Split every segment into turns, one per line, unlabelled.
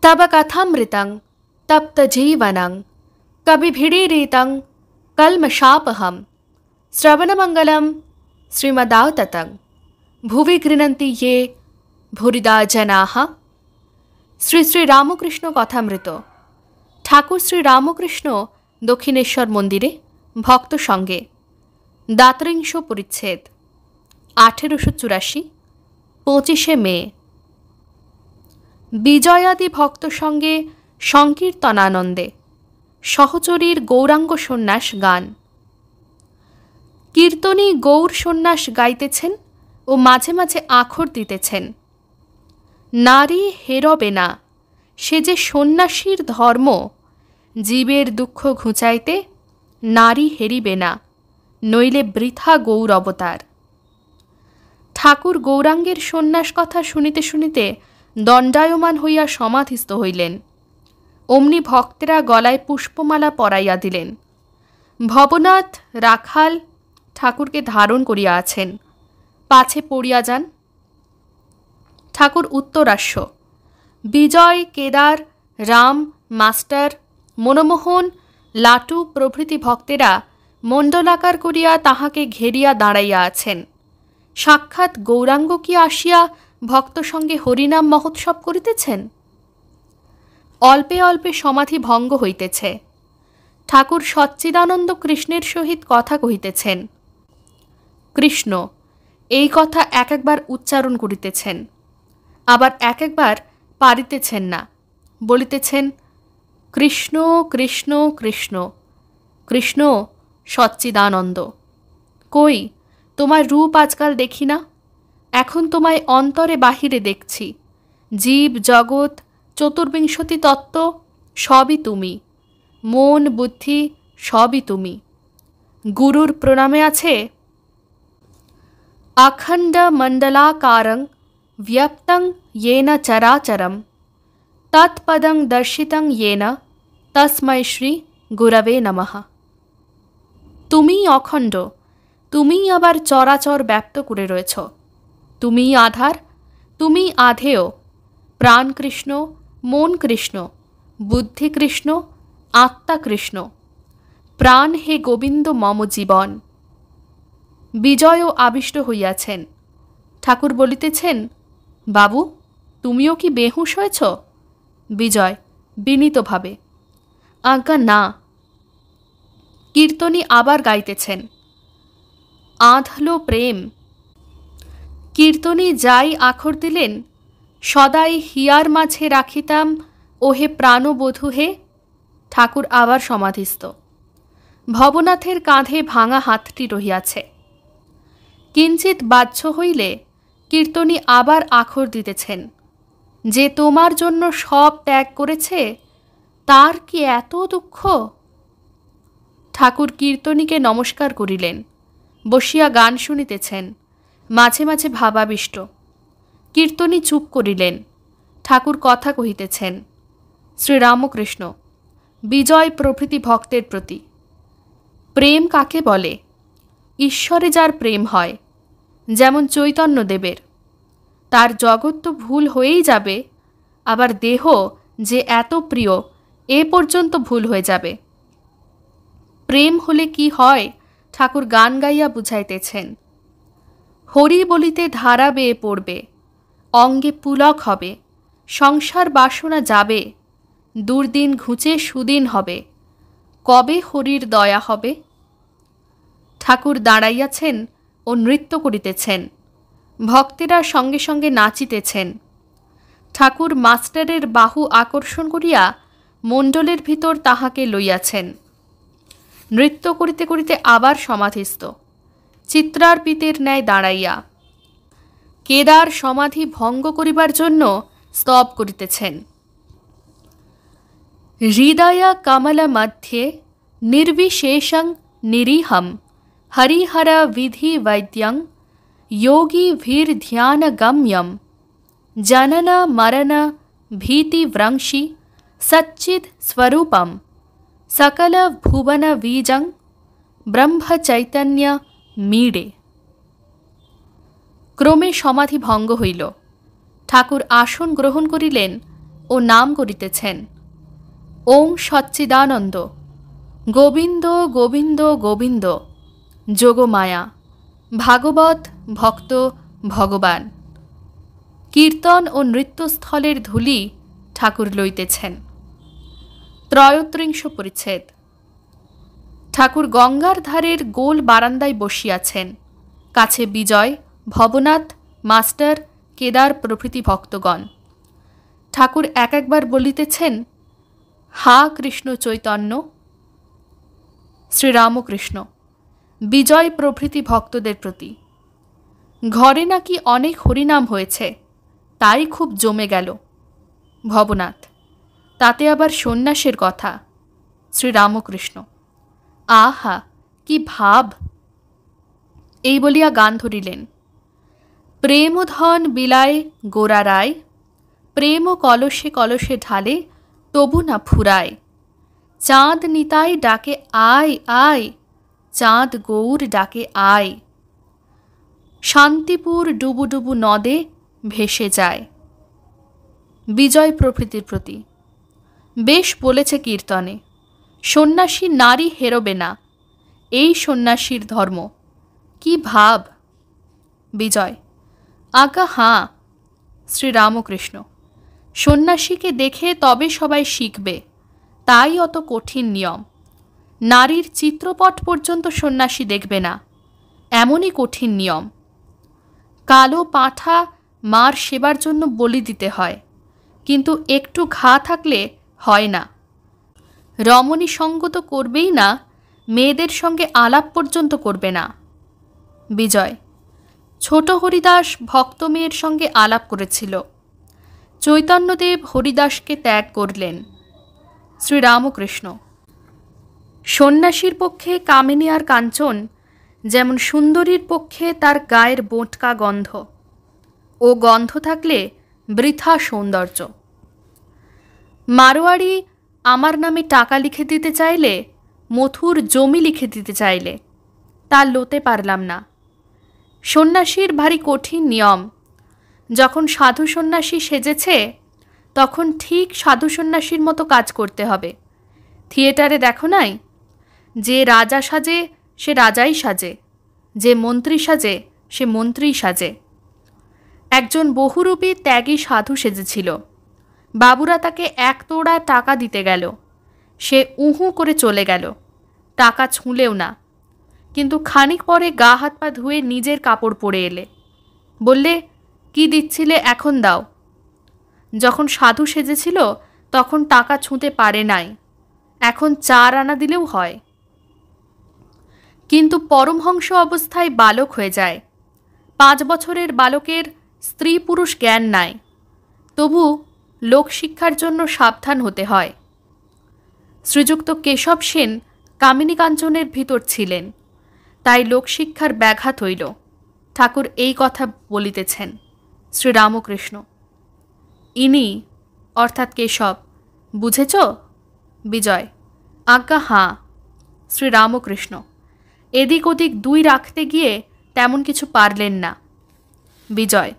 तब कथामृतं तप्तजीवनं कविभिरीरितं कल्मषापहं श्रवणमंगलं श्रीमदावततं भुवि गृह्णन्ति ये भूरिदा जनाः। শ্রী শ্রী রামকৃষ্ণ কথামৃত। ঠাকুর শ্রী রামকৃষ্ণ দক্ষিণেশ্বর মন্দিরে ভক্ত সঙ্গে, দাতৃংশ পরিচ্ছেদ, 1884, 25শে মে। বিজয়াদি ভক্ত সঙ্গে সংকীর্তনানন্দে সহচরীর গৌরাঙ্গ সন্ন্যাস গান। কীর্তনী গৌর সন্ন্যাস গাইতেছেন ও মাঝে মাঝে আখর দিতেছেন। নারী হেরবে না, সে যে সন্ন্যাসীর ধর্ম। জীবের দুঃখ ঘুচাইতে নারী হেরিবে না, নইলে বৃথা গৌর অবতার। ঠাকুর গৌরাঙ্গের সন্ন্যাস কথা শুনিতে শুনিতে দণ্ডায়মান হইয়া সমাধিস্থ হইলেন। অমনি ভক্তেরা গলায় পুষ্পমালা পরাইয়া দিলেন। ভবনাথ রাখাল ঠাকুরকে ধারণ করিয়া আছেন, পাছে পড়িয়া যান। ঠাকুর উত্তরাস্য। বিজয়, কেদার, রাম, মাস্টার, মনমোহন, লাটু প্রভৃতি ভক্তেরা মণ্ডলাকার করিয়া তাহাকে ঘেরিয়া দাঁড়াইয়া আছেন। সাক্ষাৎ গৌরাঙ্গ কি আসিয়া ভক্ত সঙ্গে হরিনাম মহোৎসব করিতেছেন? অল্পে অল্পে সমাধি ভঙ্গ হইতেছে। ঠাকুর সচ্চিদানন্দ কৃষ্ণের সহিত কথা কহিতেছেন। কৃষ্ণ এই কথা এক একবার উচ্চারণ করিতেছেন, আবার এক একবার পারিতেছেন না, বলিতেছেন কৃষ্ণ কৃষ্ণ কৃষ্ণ কৃষ্ণ সচ্চিদানন্দ। কই তোমার রূপ আজকাল দেখি না, এখন তোমায় অন্তরে বাহিরে দেখছি। জীব জগৎ চতুর্বিংশতি তত্ত্ব সবই তুমি, মন বুদ্ধি সবই তুমি। গুরুর প্রণামে আছে অখণ্ড মণ্ডলাকারং ব্যক্তং येन চরাচরম তৎপদং দর্শিতং येन তস্मै শ্রী গুরবে নমঃ। তুমিই অখণ্ড, তুমিই আবার চরাচর ব্যপ্ত করে রয়েছ। তুমিই আধার, তুমিই আধেয়। প্রাণ কৃষ্ণ, মন কৃষ্ণ, বুদ্ধি কৃষ্ণ, আত্মা কৃষ্ণ। প্রাণ হে গোবিন্দ মম জীবন। বিজয়ও আবিষ্ট হইয়াছেন। ঠাকুর বলিতেছেন, বাবু তুমিও কি বেহুশ হয়েছ? বিজয় বিনীতভাবে, আজ্ঞা না। কীর্তনী আবার গাইতেছেন, আঁধলো প্রেম। কীর্তনী যাই আখর দিলেন, সদাই হিয়ার মাঝে রাখিতাম ওহে প্রাণবধূ হে। ঠাকুর আবার সমাধিস্থ। ভবনাথের কাঁধে ভাঙা হাতটি রহিয়াছে। কিঞ্চিত বাহ্য হইলে কীর্তনী আবার আখর দিতেছেন। যে তোমার জন্য সব ত্যাগ করেছে, তার কি এত দুঃখ? ঠাকুর কীর্তনীকে নমস্কার করিলেন, বসিয়া গান শুনিতেছেন, মাঝে মাঝে ভাবাবিষ্ট। কীর্তনী চুপ করিলেন। ঠাকুর কথা কহিতেছেন। শ্রীরামকৃষ্ণ বিজয় প্রভৃতি ভক্তের প্রতি, প্রেম কাকে বলে? ঈশ্বরে যার প্রেম হয়, যেমন চৈতন্যদেবের, তার জগৎ তো ভুল হয়েই যাবে, আবার দেহ যে এত প্রিয় এ পর্যন্ত ভুল হয়ে যাবে। প্রেম হলে কি হয় ঠাকুর গান গাইয়া বুঝাইতেছেন। হরি বলিতে ধারা বেয়ে পড়বে, অঙ্গে পুলক হবে, সংসার বাসনা যাবে, দুর্দিন ঘুচে সুদিন হবে, কবে হরির দয়া হবে? ঠাকুর দাঁড়াইয়াছেন ও নৃত্য করিতেছেন। ভক্তেরা সঙ্গে সঙ্গে নাচিতেছেন। ঠাকুর মাস্টারের বাহু আকর্ষণ করিয়া মণ্ডলের ভিতর তাহাকে লইয়াছেন। নৃত্য করিতে করিতে আবার সমাধিস্থ, চিত্রার্পিতের ন্যায় দাঁড়াইয়া। কেদার সমাধি ভঙ্গ করিবার জন্য স্তব করিতেছেন। হৃদয় কমল মধ্যে নির্বিশেষং নিরীহম হরিহর বিধি বৈদ্যং योगी भीर ध्यान गम्यम जनन मरण भीति व्रंशी सच्चिद स्वरूपम सकल भुवन बीजं ब्रह्म चैतन्य मीडे। ক্রমে সমাধি ভঙ্গ হইল। ঠাকুর আসন গ্রহণ করিলেন ও নাম করিতেছেন। ওং সচ্চিদানন্দ, গোবিন্দ গোবিন্দ গোবিন্দ, যোগমায়া, ভাগবত ভক্ত ভগবান। কীর্তন ও নৃত্যস্থলের ধূলি ঠাকুর লইতেছেন। 33 পরিচ্ছেদ। ঠাকুর গঙ্গার ধারের গোল বারান্দায় বসিয়াছেন। কাছে বিজয়, ভবনাথ, মাস্টার, কেদার প্রভৃতি ভক্তগণ। ঠাকুর এক একবার বলিতেছেন, হা কৃষ্ণ চৈতন্য। শ্রীরামকৃষ্ণ বিজয় প্রভৃতি ভক্তদের প্রতি, ঘরে নাকি অনেক হরিনাম হয়েছে, তাই খুব জমে গেল। ভবনাথ, তাতে আবার সন্ন্যাসের কথা। শ্রীরামকৃষ্ণ, আহা কি ভাব! এই বলিয়া গান ধরিলেন। প্রেমধন বিলায় গোরা রায়, প্রেম কলসে কলসে ঢালে, তবু না ফুরায়। চাঁদ নিতাই ডাকে আয় আয়, চাঁদ গৌর ডাকে আয়। শান্তিপুর ডুবু ডুবু নদে ভেসে যায়। বিজয় প্রভৃতির প্রতি, বেশ বলেছে কীর্তনে, সন্ন্যাসী নারী হেরোবে না, এই সন্ন্যাসীর ধর্ম। কি ভাব! বিজয়, আজ্ঞা হাঁ। শ্রীরামকৃষ্ণ, সন্ন্যাসীকে দেখে তবে সবাই শিখবে, তাই অত কঠিন নিয়ম। নারীর চিত্রপট পর্যন্ত সন্ন্যাসী দেখবে না, এমনই কঠিন নিয়ম। কালো পাঁঠা মার সেবার জন্য বলি দিতে হয়, কিন্তু একটু ঘা থাকলে হয় না। রমণী সঙ্গ তো করবেই না, মেয়েদের সঙ্গে আলাপ পর্যন্ত করবে না। বিজয়, ছোট হরিদাস ভক্ত মেয়ের সঙ্গে আলাপ করেছিল। চৈতন্যদেব হরিদাসকে ত্যাগ করলেন। শ্রীরামকৃষ্ণ, সন্ন্যাসীর পক্ষে কামিনী আর কাঞ্চন যেমন সুন্দরীর পক্ষে তার গায়ের বোঁটকা গন্ধ, ও গন্ধ থাকলে বৃথা সৌন্দর্য। মারোয়াড়ি আমার নামে টাকা লিখে দিতে চাইলে, মথুর জমি লিখে দিতে চাইলে, তা লোতে পারলাম না। সন্ন্যাসীর ভারী কঠিন নিয়ম। যখন সাধু সন্ন্যাসী সেজেছে, তখন ঠিক সাধু সন্ন্যাসীর মতো কাজ করতে হবে। থিয়েটারে দেখো নাই, যে রাজা সাজে সে রাজাই সাজে, যে মন্ত্রী সাজে সে মন্ত্রীই সাজে। একজন বহুরূপী ত্যাগী সাধু সেজেছিল। বাবুরা তাকে 1 তোড়া টাকা দিতে গেল, সে উহু করে চলে গেল, টাকা ছুঁলেও না। কিন্তু খানিক পরে গা হাত পা ধুয়ে নিজের কাপড় পরে এলে, বললে, কি দিচ্ছিলে এখন দাও। যখন সাধু সেজেছিল তখন টাকা ছুঁতে পারে নাই, এখন 4 আনা দিলেও হয়। কিন্তু পরমহংস অবস্থায় বালক হয়ে যায়। 5 বছরের বালকের স্ত্রী পুরুষ জ্ঞান নাই, তবু লোকশিক্ষার জন্য সাবধান হতে হয়। শ্রীযুক্ত কেশব সেন কামিনী কাঞ্চনের ভিতর ছিলেন, তাই লোকশিক্ষার ব্যাঘাত হইল। ঠাকুর এই কথা বলিতেছেন। শ্রীরামকৃষ্ণ, ইনি অর্থাৎ কেশব, বুঝেছ? বিজয়, আজ্ঞা হাঁ। শ্রীরামকৃষ্ণ, এদিক ওদিক 2 রাখতে গিয়ে তেমন কিছু পারলেন না। বিজয়,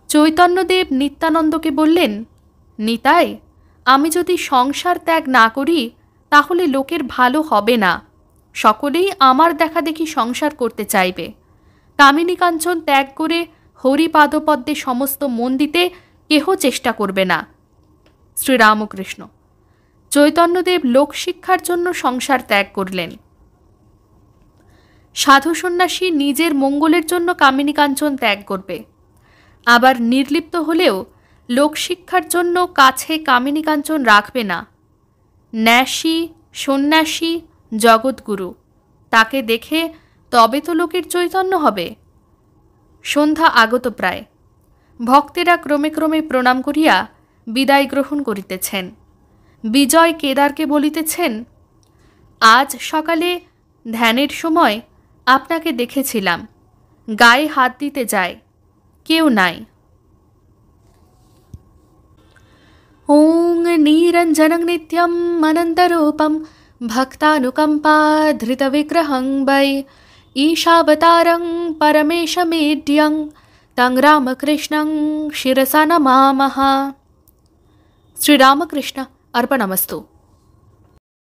চৈতন্যদেব নিত্যানন্দকে বললেন, নিতাই, আমি যদি সংসার ত্যাগ না করি তাহলে লোকের ভালো হবে না। সকলেই আমার দেখা দেখি সংসার করতে চাইবে। কামিনী কাঞ্চন ত্যাগ করে হরিপাদপদ্মে সমস্ত মন দিতে কেহ চেষ্টা করবে না। শ্রীরামকৃষ্ণ, চৈতন্যদেব লোকশিক্ষার জন্য সংসার ত্যাগ করলেন। সাধু সন্ন্যাসী নিজের মঙ্গলের জন্য কামিনী কাঞ্চন ত্যাগ করবে, আবার নির্লিপ্ত হলেও লোকশিক্ষার জন্য কাছে কামিনী কাঞ্চন রাখবে না। ন্যাসী সন্ন্যাসী জগৎগুরু, তাকে দেখে তবে তো লোকের চৈতন্য হবে। সন্ধ্যা আগত প্রায়। ভক্তেরা ক্রমে ক্রমে প্রণাম করিয়া বিদায় গ্রহণ করিতেছেন। বিজয় কেদারকে বলিতেছেন, আজ সকালে ধ্যানের সময় আপনাকে দেখেছিলাম, গায়ে হাত দিতে যায়, কেউ নাই। ওং নিরঞ্জনং নিত্যম অনন্তরূপম ভক্তানুকম্পা ধৃত বিগ্রহং বৈ ঈশাবতারং পরমেশমেঢ্যং তং রামকৃষ্ণং শিরসা নমামহ। শ্রীরামকৃষ্ণ অর্পণমস্তু।